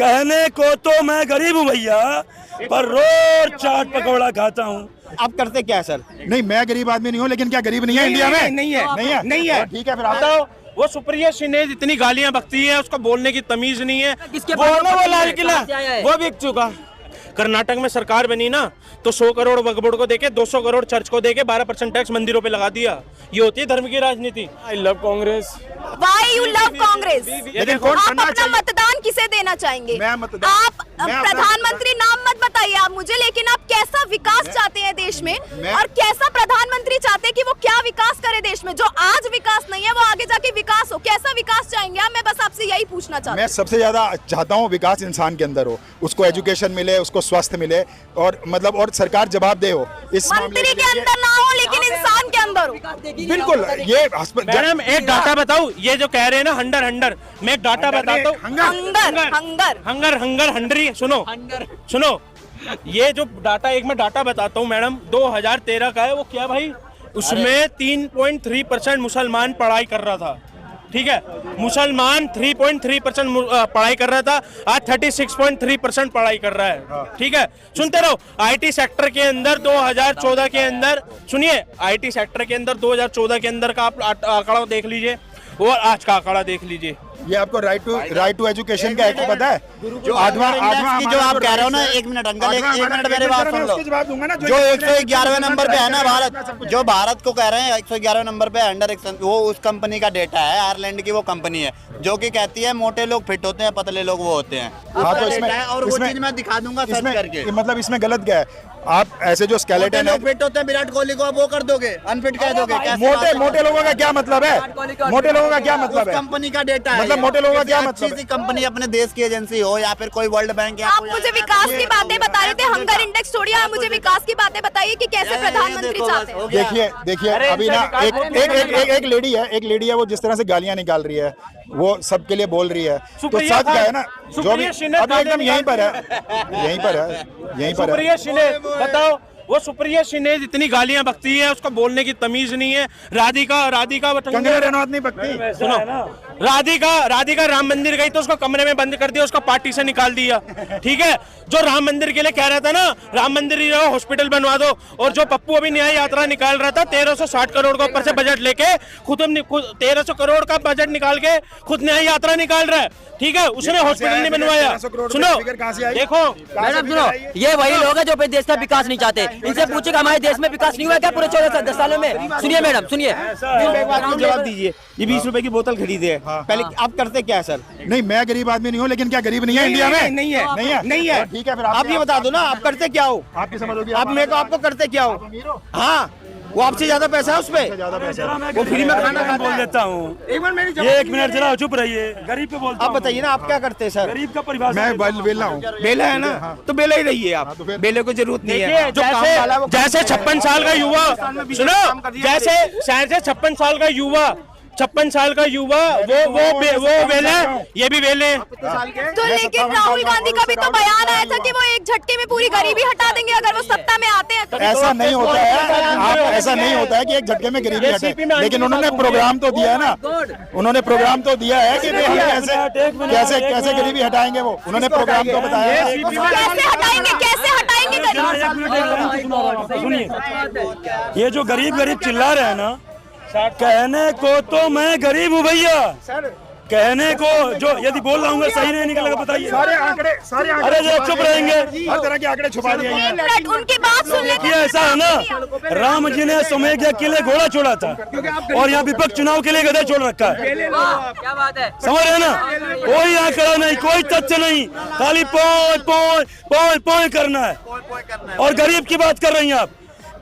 कहने को तो मैं गरीब हूँ भैया, पर रोज चाट पकौड़ा खाता हूँ। आप करते क्या है सर? नहीं, मैं गरीब आदमी नहीं हूँ, लेकिन क्या गरीब नहीं है इंडिया में? नहीं है, नहीं है, नहीं है। ठीक है, फिर आप बताओ, वो सुप्रिया सिन्हा इतनी गालियां बकती है, उसको बोलने की तमीज नहीं है। वो लाल किला वो बिक चुका। कर्नाटक में सरकार बनी ना, तो 100 करोड़ वक्फ बोर्ड को देके 200 करोड़ चर्च को देके 12% टैक्स मंदिरों पे लगा दिया। ये होती है धर्म की राजनीति। I love Congress. Why you love Congress? लेकिन कौन आप करना अपना चाहिए? मतदान किसे देना चाहेंगे? मैं मतदान- आप मैं अपना- प्रधानमंत्री नाम मत बताइए आप मुझे, लेकिन आप कैसा विकास चाहते हैं देश में और कैसा प्रधानमंत्री चाहते हैं कि वो क्या विकास करे देश में? जो आज विकास नहीं है वो आगे जाके विकास हो। कैसा विकास चाहेंगे आप? मैं बस आपसे यही पूछना चाहती मैं हूँ। सबसे ज्यादा चाहता हूँ विकास इंसान के अंदर हो, उसको एजुकेशन मिले, उसको स्वास्थ्य मिले, और मतलब और सरकार जवाबदेह हो। इस मंत्री के अंदर ना हो लेकिन इंसान के अंदर हो। बिल्कुल, ये मैडम एक डाटा बताऊं, ये जो कह रहे हैं ना हंडर हंडर, मैं एक डाटा बताता हूँ। हंगर हंडरी सुनो, ये जो डाटा एक मैं डाटा बताता हूँ मैडम, 2013 का है वो। क्या भाई, उसमें 3.3% मुसलमान पढ़ाई कर रहा था। ठीक है, मुसलमान 3.3% पढ़ाई कर रहा था, आज 36.3% पढ़ाई कर रहा है। ठीक है, सुनते रहो। आईटी सेक्टर के अंदर 2014 के अंदर, सुनिए, आईटी सेक्टर के अंदर 2014 के अंदर का आप आंकड़ा देख लीजिए और आज का आंकड़ा देख लीजिए। ये आपको राइट टू एजुकेशन का एक्ट पता है? जो आठवां जो आप कह रहे हो ना, एक मिनट अंकल, एक मिनट मेरी बात सुन लो। जो 111वें नंबर पे है ना भारत, जो भारत को कह रहे हैं 111वें नंबर पे अंडर, वो उस कंपनी का डेटा है, आयरलैंड की वो कंपनी है जो कि कहती है मोटे लोग फिट होते हैं, पतले लोग वो होते हैं। हाँ, तो इसमें और वो चीज मैं दिखा दूंगा सर्च करके। मतलब इसमें गलत क्या है? आप ऐसे जो स्केलेटन है, फिट होते हैं, विराट कोहली को आप वो कर दोगे, अनफिट कह दोगे? मोटे लोगों का क्या मतलब है? मोटे लोगों का क्या मतलब है? कंपनी का डेटा है, मतलब मोटे लोगों का क्या मतलब है? कंपनी अपने देश की एजेंसी हो या फिर कोई वर्ल्ड बैंक या आप मुझे विकास की बातें बता रहे थे, हंगर इंडेक्स छोड़िए, आप मुझे विकास की बातें बताइए कि कैसे प्रधानमंत्री चाहते हैं। देखिए अभी ना एक लेडी है वो जिस तरह से गालियां निकाल रही है, वो सबके लिए बोल रही है, तो सच क्या है ना, जो भी अभी एकदम यहीं पर है। सुप्रिया सिन्हा, बताओ, वो सुप्रिया सिन्हा इतनी गालियां बकती है, उसको बोलने की तमीज नहीं है। राधिका कंगना रनौत नहीं बकती। सुनो, राधिका राम मंदिर गई तो उसको कमरे में बंद कर दिया, उसको पार्टी से निकाल दिया। ठीक है, जो राम मंदिर के लिए कह रहा था ना, राम मंदिर हॉस्पिटल बनवा दो, और जो पप्पू अभी न्याय यात्रा निकाल रहा था 1360 करोड़ का ऊपर से बजट लेके, खुद 1300 करोड़ का बजट निकाल के खुद न्याय यात्रा निकाल रहा है। ठीक है, उसने हॉस्पिटल नहीं बनवाया। सुनो, देखो मैडम, सुनो, ये वही लोग हैं जो देश का विकास नहीं चाहते। इनसे पूछे हमारे देश में विकास नहीं हुआ क्या पूरे 14-10 सालों में? सुनिए मैडम, सुनिए, जवाब दीजिए। ये 20 रुपए की बोतल खरीदे, पहले आप करते क्या है सर? नहीं, मैं गरीब आदमी नहीं हूँ, लेकिन क्या गरीब नहीं है इंडिया में? नहीं है, नहीं है। ठीक है, फिर आप ये बता दो ना, आप करते क्या हो? आपकी समझ होगी। आप मेरे को आपको करते क्या हो? हाँ, वो आपसे ज्यादा पैसा है उसपे, वो फ्री में खाना खाता बोल है। देता हूँ। एक बार मेरी एक मिनट जरा चुप रहिए, गरीब पे बोलता आप बताइए ना, आप क्या करते हैं सर? गरीब का परिभाषा मैं बेला हूँ। बेला है ना, तो बेला ही रहिए आप, बेले को जरूरत नहीं है। जो काम वाला है वो जैसे 56 साल का युवा, सुनो, जैसे 56 साल का युवा, 56 साल का युवा, वो वेले, ये भी वेले। तो लेकिन राहुल गांधी का भी तो बयान आया था कि वो एक झटके में पूरी गरीबी हटा देंगे अगर वो सत्ता में आते हैं। ऐसा नहीं होता है, ऐसा नहीं होता है कि एक झटके में गरीबी हटे, लेकिन उन्होंने प्रोग्राम तो दिया है ना, उन्होंने प्रोग्राम तो दिया है कि कैसे गरीबी हटाएंगे। वो उन्होंने प्रोग्राम तो बताया है। कैसे हटाएंगे गरीबी? सुनिए, ये जो गरीब चिल्ला रहे हैं ना, कहने को तो मैं गरीब हूँ भैया, कहने को जो यदि बोल रहा हूँ सही नहीं निकलेगा बताइए। सारे आंकड़े अरे जो चुप रहेंगे, हर तरह के आंकड़े छुपा दिए हैं। उनकी बात सुन लेते ये ऐसा है ना, राम जी ने समय के लिए घोड़ा छोड़ा था और यहाँ विपक्ष चुनाव के लिए गधे छोड़ रखा है। क्या बात है? समझ रहे ना, कोई आंकड़ा नहीं, कोई तथ्य नहीं, खाली पोय करना है। और गरीब की बात कर रही हैं आप।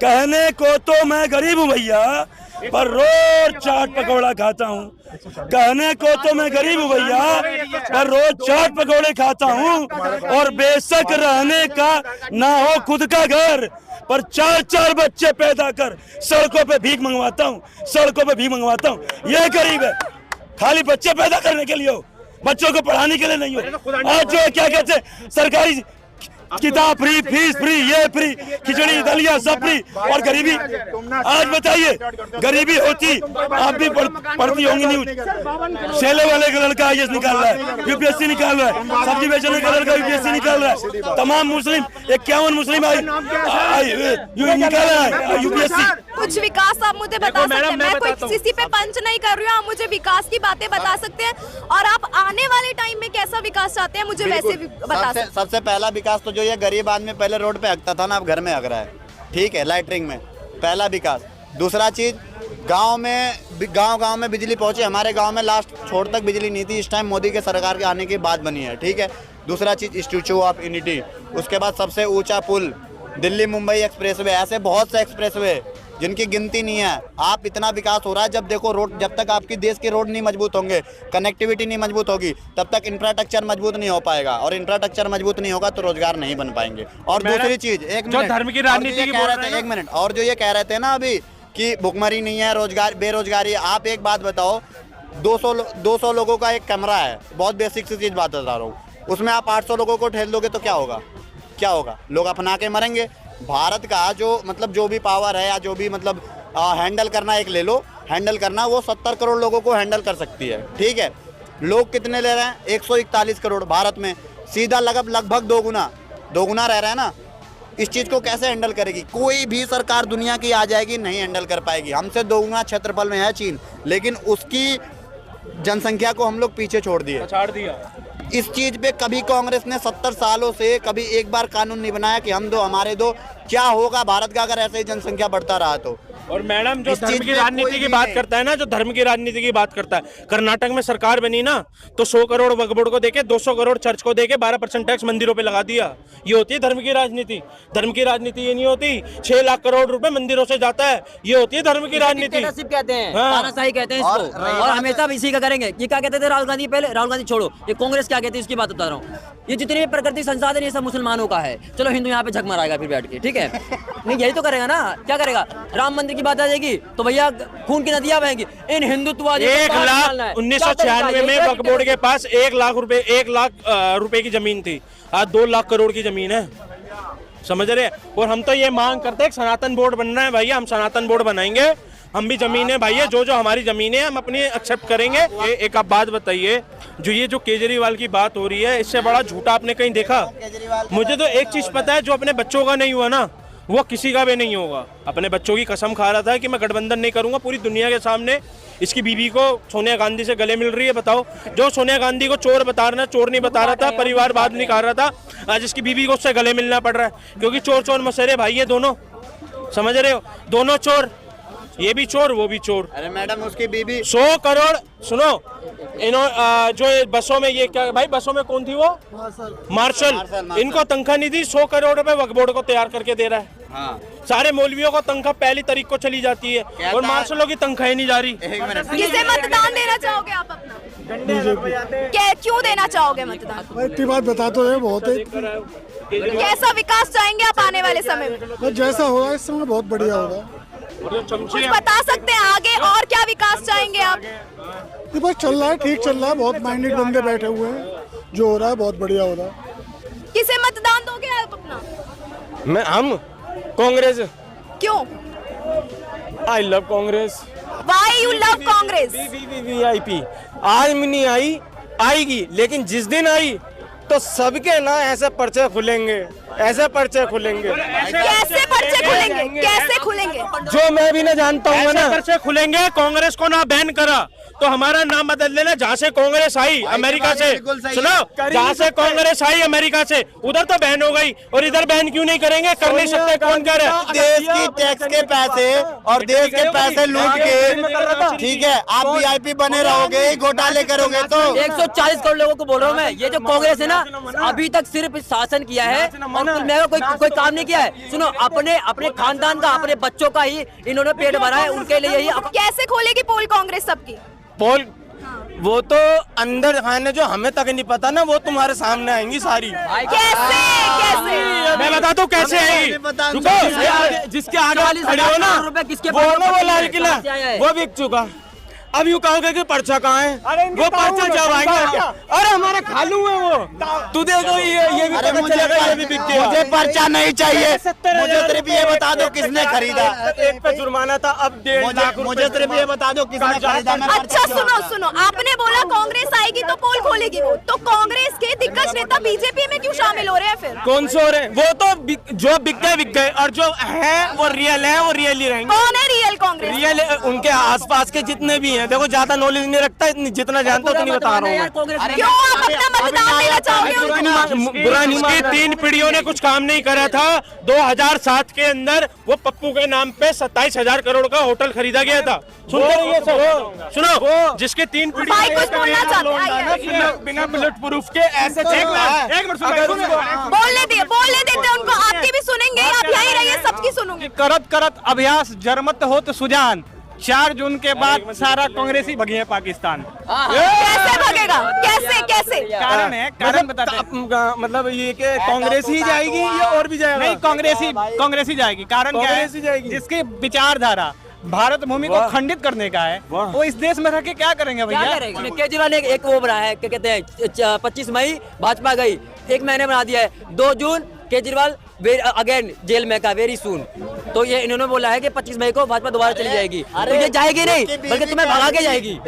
कहने को तो मैं गरीब हूँ भैया, पर रोज चाट पकौड़ा खाता हूँ। कहने को तो मैं गरीब हूँ भैया, पर रोज चाट पकौड़े खाता हूँ, और बेशक रहने का ना हो खुद का घर, पर 4-4 बच्चे पैदा कर सड़कों पे भीख मंगवाता हूँ। ये गरीब है, खाली बच्चे पैदा करने के लिए हो, बच्चों को पढ़ाने के लिए नहीं हो। आज जो क्या कहते हैं, सरकारी किताब फ्री, फीस फ्री, ये फ्री, खिचड़ी दलिया सब फ्री। और गरीबी, आज बताइए गरीबी होती आप भी पढ़ती होंगी न्यूज। सेले वाले का लड़का IAS निकाल रहा है, UPSC निकाल रहा है, सब्जी बेचने का लड़का UPSC निकाल रहा है, तमाम मुस्लिम 51 मुस्लिम निकाला है UPSC। कुछ विकास आप मुझे बता सकते हैं? मैं कोई किसी पे पंच नहीं कर रही हूँ, आप मुझे विकास की बातें बता सकते हैं और आप आने वाले टाइम में कैसा विकास चाहते हैं मुझे वैसे भी बता सकते हैं। सबसे पहला विकास तो जो ये गरीब आदमी पहले रोड पे हकता था ना, अब घर में हक रहा है, ठीक है, लाइटरिंग में पहला विकास। दूसरा चीज, गांव में बिजली पहुंचे। हमारे गांव में लास्ट छोर तक बिजली नहीं थी, इस टाइम मोदी के सरकार के आने के बाद बनी है, ठीक है। दूसरा चीज, स्टैच्यू ऑफ यूनिटी। उसके बाद सबसे ऊंचा पुल, दिल्ली मुंबई एक्सप्रेसवे, ऐसे बहुत से एक्सप्रेसवे जिनकी गिनती नहीं है। आप इतना विकास हो रहा है, जब देखो रोड, जब तक आपकी देश के रोड नहीं मजबूत होंगे, कनेक्टिविटी नहीं मजबूत होगी, तब तक इंफ्रास्ट्रक्चर मजबूत नहीं हो पाएगा, और इंफ्रास्ट्रक्चर मजबूत नहीं होगा तो रोजगार नहीं बन पाएंगे। और दूसरी चीज, एक मिनट, धर्म की राजनीति की बोल रहे हैं, एक मिनट, और जो ये कह रहे थे ना अभी कि भुखमरी नहीं है, रोजगार बेरोजगारी है, आप एक बात बताओ, 200 लोगों का एक कमरा है, बहुत बेसिक सी चीज बात बता रहा हूँ, उसमें आप 800 लोगों को ठेल दोगे तो क्या होगा? क्या होगा? लोग अपना के मरेंगे। भारत का जो मतलब जो भी पावर है या जो भी मतलब हैंडल करना, एक ले लो, हैंडल करना, वो 70 करोड़ लोगों को हैंडल कर सकती है, ठीक है। लोग कितने ले रहे हैं? 141 करोड़ भारत में, सीधा लगभग दोगुना रह रहा है ना। इस चीज़ को कैसे हैंडल करेगी? कोई भी सरकार दुनिया की आ जाएगी, नहीं हैंडल कर पाएगी। हमसे दोगुना क्षेत्रफल में है चीन, लेकिन उसकी जनसंख्या को हम लोग पीछे छोड़ दिया। इस चीज पे कभी कांग्रेस ने 70 सालों से कभी एक बार कानून नहीं बनाया कि हम दो हमारे दो। क्या होगा भारत का अगर ऐसे ही जनसंख्या बढ़ता रहा तो? और मैडम जो धर्म की राजनीति की बात करता है ना, जो धर्म की राजनीति की बात करता है, कर्नाटक में सरकार बनी ना तो 100 करोड़ वक्फ बोर्ड को देके, 200 करोड़ चर्च को देके 12% टैक्स मंदिरों पे लगा दिया। ये होती है धर्म की राजनीति। धर्म की राजनीति ये नहीं होती 6 लाख करोड़ रुपए मंदिरों से जाता है, ये होती है धर्म की राजनीति। कहते हैं, तानाशाही कहते हैं इसको, और हमेशा इसी का करेंगे। ये क्या कहते थे राहुल गांधी? पहले राहुल गांधी छोड़ो, ये कांग्रेस क्या कहती है इसकी बात बता रहा हूँ। ये जितने भी प्राकृतिक संसाधन ये सब मुसलमानों का है, चलो हिंदू यहाँ पे झक मारेगा फिर बैठ के, ठीक है। नहीं यही तो करेगा ना, क्या करेगा? राम मंदिर की बात आ जाएगी तो भैया खून की नदियां बहेंगी। इन हिंदुत्ववादी 1996 में वक्फ बोर्ड के पास 1 लाख रुपए की जमीन थी, आज 2 लाख करोड़ की जमीन है, समझ रहे? और हम तो ये मांग करते हैं सनातन बोर्ड बनना है भैया, हम सनातन बोर्ड बनाएंगे। हम भी जमीन है भाई, जो हमारी जमीन है हम अपनी एक्सेप्ट करेंगे। एक आप बात बताइए, जो केजरीवाल की बात हो रही है, इससे बड़ा झूठा आपने कहीं देखा? मुझे तो एक चीज पता है, जो अपने बच्चों का नहीं हुआ ना वो किसी का भी नहीं होगा। अपने बच्चों की कसम खा रहा था कि मैं गठबंधन नहीं करूंगा पूरी दुनिया के सामने। इसकी बीवी को सोनिया गांधी से गले मिल रही है, बताओ। जो सोनिया गांधी को चोर बता रहा, चोर नहीं बता रहा था, परिवारवाद नहीं कर रहा था, आज इसकी बीवी को उससे गले मिलना पड़ रहा है, क्योंकि चोर मसेरे भाई ये दोनों, समझ रहे हो? दोनों चोर, ये भी चोर वो भी चोर। अरे मैडम उसकी बीबी 100 करोड़, सुनो जो बसों में ये क्या भाई, बसों में कौन थी वो? मार्शल। इनको तनख्वाह नहीं दी, 100 करोड़ रुपए वक्फ बोर्ड को तैयार करके दे रहा है। हाँ। सारे मौलवियों को तनख्वाह पहली तारीख को चली जाती है और मार्शलों की तनख्वाह नहीं जा रही। किसे मतदान देना चाहोगे आप अपना? क्यों देना चाहोगे मतदान? इतनी बात बता तो है बहुत है। कैसा विकास चाहेंगे आप आने वाले समय में? जैसा होगा इस समय बहुत बढ़िया होगा। कुछ बता सकते हैं आगे और क्या विकास चाहेंगे आप? ये बस चल रहा है, ठीक चल रहा है, बहुत माइंडेड बंदे बैठे हुए हैं, जो हो रहा है बहुत बढ़िया हो रहा है। किसे मतदान दोगे आप अपना? हम कांग्रेस। क्यों? I love Congress. Why you love Congress? VIP आज में नहीं आई, आएगी, लेकिन जिस दिन आई तो सबके ना ऐसे पर्चे खुलेंगे, ऐसे पर्चे खुलेंगे। कैसे पर्चे खुलेंगे? कैसे खुलेंगे? जो मैं भी ना जानता हूँ ना। पर्चे खुलेंगे। कांग्रेस को ना बैन करा तो हमारा नाम बदल लेना। जहाँ से कांग्रेस आई अमेरिका से, सुनो, जहाँ से कांग्रेस आई अमेरिका से, उधर तो बैन हो गई, और इधर बैन क्यों नहीं करेंगे? कर नहीं सकते? कौन कह रहे हैं? देश की टैक्स के पैसे और देश के पैसे लूट के, ठीक है, आप VIP बने रहोगे, घोटाले करोगे तो 140 करोड़ लोगों को बोल रहा हूँ मैं। ये जो कांग्रेस है ना, अभी तक सिर्फ शासन किया है और कोई काम नहीं किया है। सुनो, अपने खानदान का, अपने बच्चों का ही इन्होंने पेट भरा है, उनके लिए ही। कैसे खोलेगी पोल कांग्रेस सबकी? पोल वो तो अंदर खाने जो हमें तक नहीं पता ना, वो तुम्हारे सामने आएंगी सारी। कैसे? मैं बताता हूँ कैसे आएगी। जिसके आगे खड़े हो ना, वो लाल किला वो बिक चुका। अब यूँ कहोगे कि पर्चा कहाँ है? वो पर्चा जब आएंगे, अरे हमारे खालू है वो, तू देखो ये भी पता चलेगा, ये भी बिक गया। मुझे पर्चा नहीं चाहिए, मुझे सिर्फ ये बता दो किसने खरीदा। एक पे जुर्माना था, अब 1.5 लाख। मुझे सिर्फ ये बता दो किसने खरीदा। अच्छा सुनो, आपने बोला कांग्रेस आएगी तो पोल खोलेगी वो, तो कांग्रेस के दिग्गज नेता बीजेपी में क्यों शामिल हो रहे हैं फिर? कौन से हो रहे हैं? वो तो जो बिक गए, और जो है वो रियल है, वो रियल ही रहेंगे। कौन है रियल कांग्रेस? रियल उनके आसपास के जितने भी हैं, देखो ज्यादा नॉलेज नहीं रखता, इतनी जितना जानता उतनी बता रहा हूँ। क्यों आप अपना मतदान नहीं बचाओगे उनको? बुरा नहीं, 3 पीढ़ियों ने कुछ काम नहीं करा था। 2007 के अंदर वो पप्पू के नाम पे 27,000 करोड़ का होटल खरीदा गया था। सुनो, जिसके 3 पीढ़ी बिना बुलेट प्रूफ के ऐसे बोलने देते उनको, आपकी भी सुनेंगे, आप यहीं रहिए, सबकी सुनूंगी। करत अभ्यास जरमत हो तो सुजान, 4 जून के बाद सारा कांग्रेसी भगी है पाकिस्तान। कैसे भगेगा? कैसे? कारण बताते हैं। मतलब ये कि कांग्रेस ही जाएगी या और भी जाएगा? नहीं, कांग्रेस ही जाएगी। कारण क्या है? जिसकी विचारधारा भारत भूमि को खंडित करने का है, वो इस देश में रह के क्या करेंगे भैया? केजरीवाल ने एक वो बनाया है, क्या कहते हैं, 25 मई भाजपा गई, 1 महीने बना दिया है, 2 जून केजरीवाल अगेन जेल में का, वेरी सून। तो ये इन्होंने बोला है कि 25 मई को भाजपा दोबारा चली जाएगी, तो ये जाएगी नहीं, बल्कि तुम्हें भगा के जाएगी।